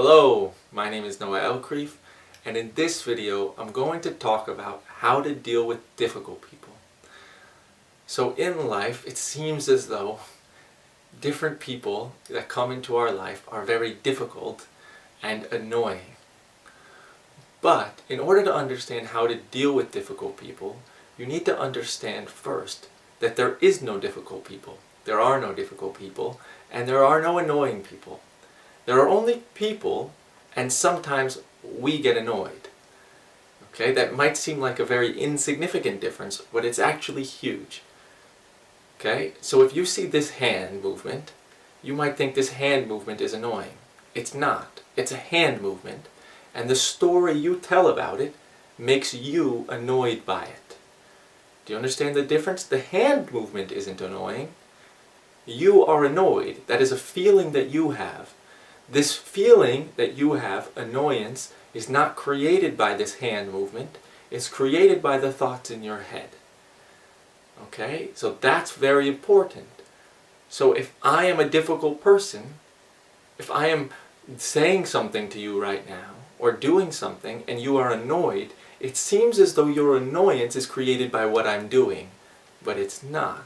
Hello, my name is Noah Elkrief, and in this video I'm going to talk about how to deal with difficult people. So in life it seems as though different people that come into our life are very difficult and annoying. But in order to understand how to deal with difficult people, you need to understand first that there is no difficult people. There are no difficult people, and there are no annoying people. There are only people, and sometimes we get annoyed. Okay, that might seem like a very insignificant difference, but it's actually huge. Okay, so if you see this hand movement, you might think this hand movement is annoying. It's not. It's a hand movement, and the story you tell about it makes you annoyed by it. Do you understand the difference? The hand movement isn't annoying. You are annoyed. That is a feeling that you have. This feeling that you have, annoyance, is not created by this hand movement. It's created by the thoughts in your head. Okay? So that's very important. So if I am a difficult person, if I am saying something to you right now, or doing something, and you are annoyed, it seems as though your annoyance is created by what I'm doing, but it's not.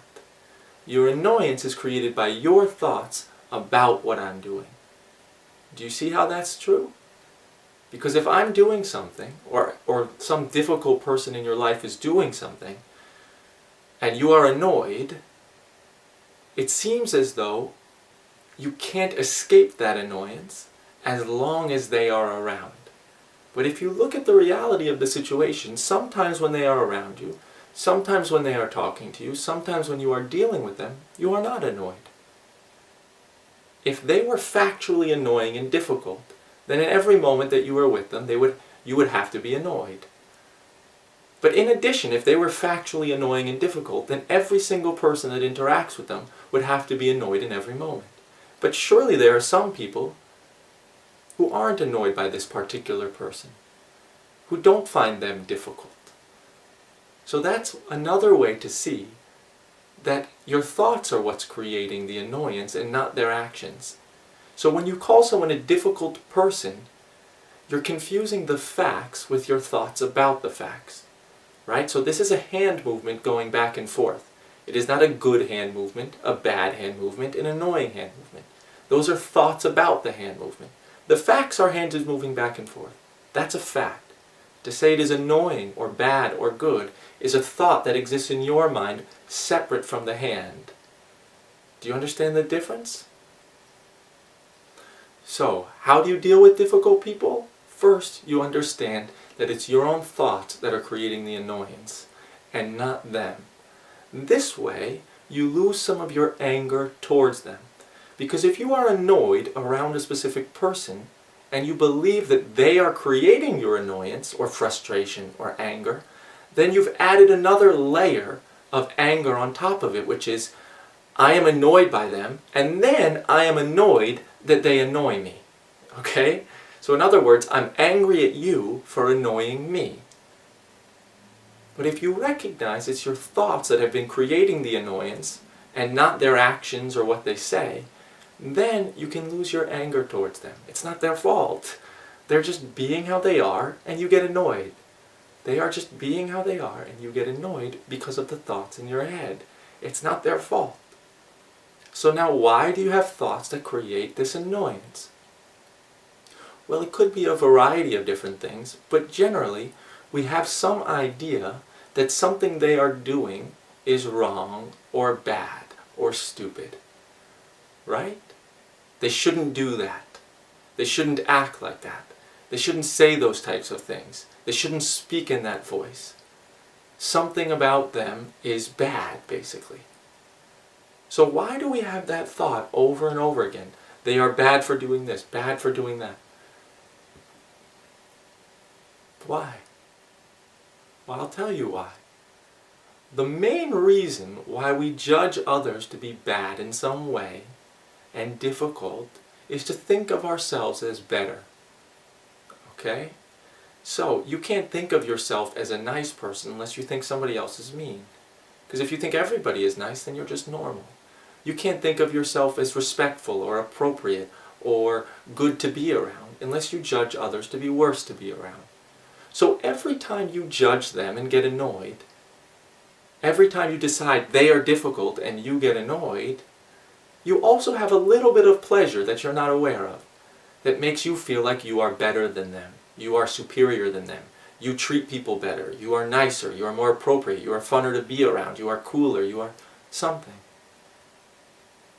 Your annoyance is created by your thoughts about what I'm doing. Do you see how that's true? Because if I'm doing something, or some difficult person in your life is doing something, and you are annoyed, it seems as though you can't escape that annoyance as long as they are around. But if you look at the reality of the situation, sometimes when they are around you, sometimes when they are talking to you, sometimes when you are dealing with them, you are not annoyed. If they were factually annoying and difficult, then in every moment that you were with them, you would have to be annoyed. But in addition, if they were factually annoying and difficult, then every single person that interacts with them would have to be annoyed in every moment. But surely there are some people who aren't annoyed by this particular person, who don't find them difficult. So that's another way to see that your thoughts are what's creating the annoyance and not their actions. So when you call someone a difficult person, you're confusing the facts with your thoughts about the facts. Right? So this is a hand movement going back and forth. It is not a good hand movement, a bad hand movement, an annoying hand movement. Those are thoughts about the hand movement. The facts are hands is moving back and forth. That's a fact. To say it is annoying or bad or good is a thought that exists in your mind separate from the hand. Do you understand the difference? So, how do you deal with difficult people? First, you understand that it's your own thoughts that are creating the annoyance, and not them. This way, you lose some of your anger towards them. Because if you are annoyed around a specific person, and you believe that they are creating your annoyance, or frustration, or anger, then you've added another layer of anger on top of it, which is, I am annoyed by them, and then I am annoyed that they annoy me. Okay? So in other words, I'm angry at you for annoying me. But if you recognize it's your thoughts that have been creating the annoyance, and not their actions or what they say, then you can lose your anger towards them. It's not their fault. They're just being how they are, and you get annoyed. They are just being how they are, and you get annoyed because of the thoughts in your head. It's not their fault. So now why do you have thoughts that create this annoyance? Well, it could be a variety of different things, but generally we have some idea that something they are doing is wrong or bad or stupid. Right? They shouldn't do that. They shouldn't act like that. They shouldn't say those types of things. They shouldn't speak in that voice. Something about them is bad, basically. So why do we have that thought over and over again? They are bad for doing this, bad for doing that. Why? Well, I'll tell you why. The main reason why we judge others to be bad in some way and difficult is to think of ourselves as better. Okay? So, you can't think of yourself as a nice person unless you think somebody else is mean. Because if you think everybody is nice, then you're just normal. You can't think of yourself as respectful or appropriate or good to be around unless you judge others to be worse to be around. So every time you judge them and get annoyed, every time you decide they are difficult and you get annoyed, you also have a little bit of pleasure that you're not aware of, that makes you feel like you are better than them, you are superior than them, you treat people better, you are nicer, you are more appropriate, you are funner to be around, you are cooler, you are something.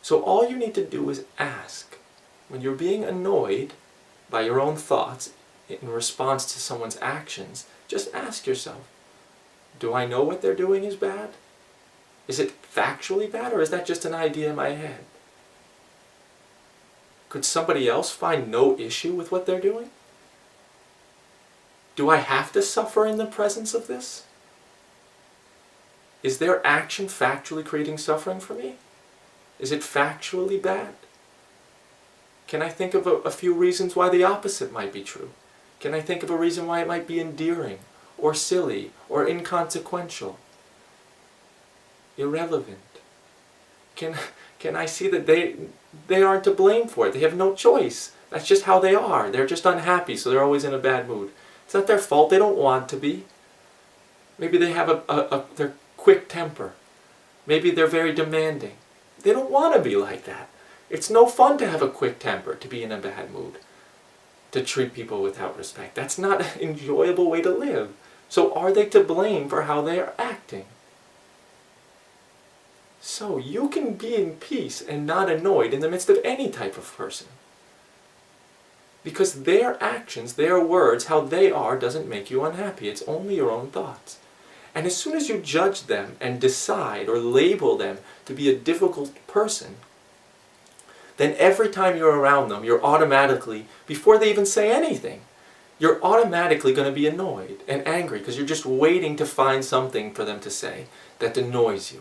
So all you need to do is ask. When you're being annoyed by your own thoughts in response to someone's actions, just ask yourself, do I know what they're doing is bad? Is it factually bad, or is that just an idea in my head? Could somebody else find no issue with what they're doing? Do I have to suffer in the presence of this? Is their action factually creating suffering for me? Is it factually bad? Can I think of a few reasons why the opposite might be true? Can I think of a reason why it might be endearing, or silly, or inconsequential, irrelevant? Can I see that they aren't to blame for it? They have no choice. That's just how they are. They're just unhappy, so they're always in a bad mood. It's not their fault. They don't want to be. Maybe they have their quick temper. Maybe they're very demanding. They don't want to be like that. It's no fun to have a quick temper, to be in a bad mood, to treat people without respect. That's not an enjoyable way to live. So are they to blame for how they are acting? So you can be in peace and not annoyed in the midst of any type of person. Because their actions, their words, how they are doesn't make you unhappy. It's only your own thoughts. And as soon as you judge them and decide or label them to be a difficult person, then every time you're around them, you're automatically, before they even say anything, you're automatically going to be annoyed and angry because you're just waiting to find something for them to say that annoys you.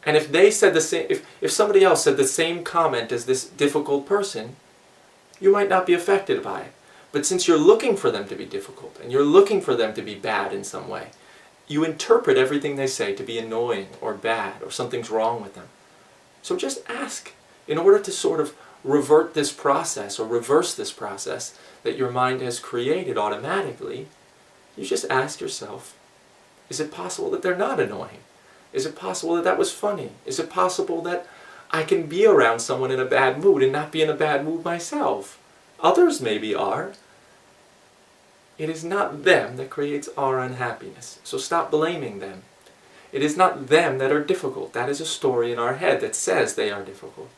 And if they said the same, if somebody else said the same comment as this difficult person, you might not be affected by it. But since you're looking for them to be difficult and you're looking for them to be bad in some way, you interpret everything they say to be annoying or bad or something's wrong with them. So just ask. In order to sort of revert this process or reverse this process that your mind has created automatically, you just ask yourself, is it possible that they're not annoying? Is it possible that that was funny? Is it possible that I can be around someone in a bad mood and not be in a bad mood myself? Others maybe are. It is not them that creates our unhappiness, so stop blaming them. It is not them that are difficult. That is a story in our head that says they are difficult.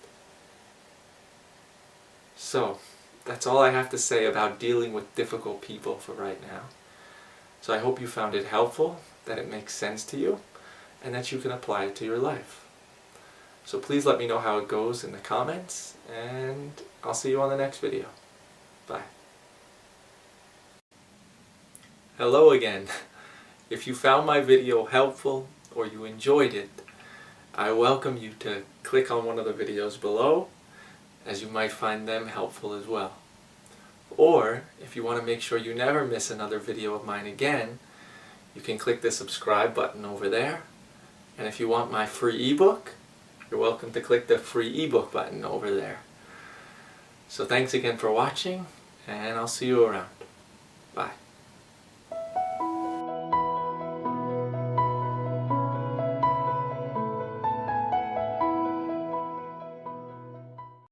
So, that's all I have to say about dealing with difficult people for right now. So I hope you found it helpful, that it makes sense to you, and that you can apply it to your life. So please let me know how it goes in the comments, and I'll see you on the next video. Bye. Hello again. If you found my video helpful or you enjoyed it, I welcome you to click on one of the videos below, as you might find them helpful as well. Or, if you want to make sure you never miss another video of mine again, you can click the subscribe button over there. And if you want my free ebook, you're welcome to click the free ebook button over there. So thanks again for watching, and I'll see you around. Bye.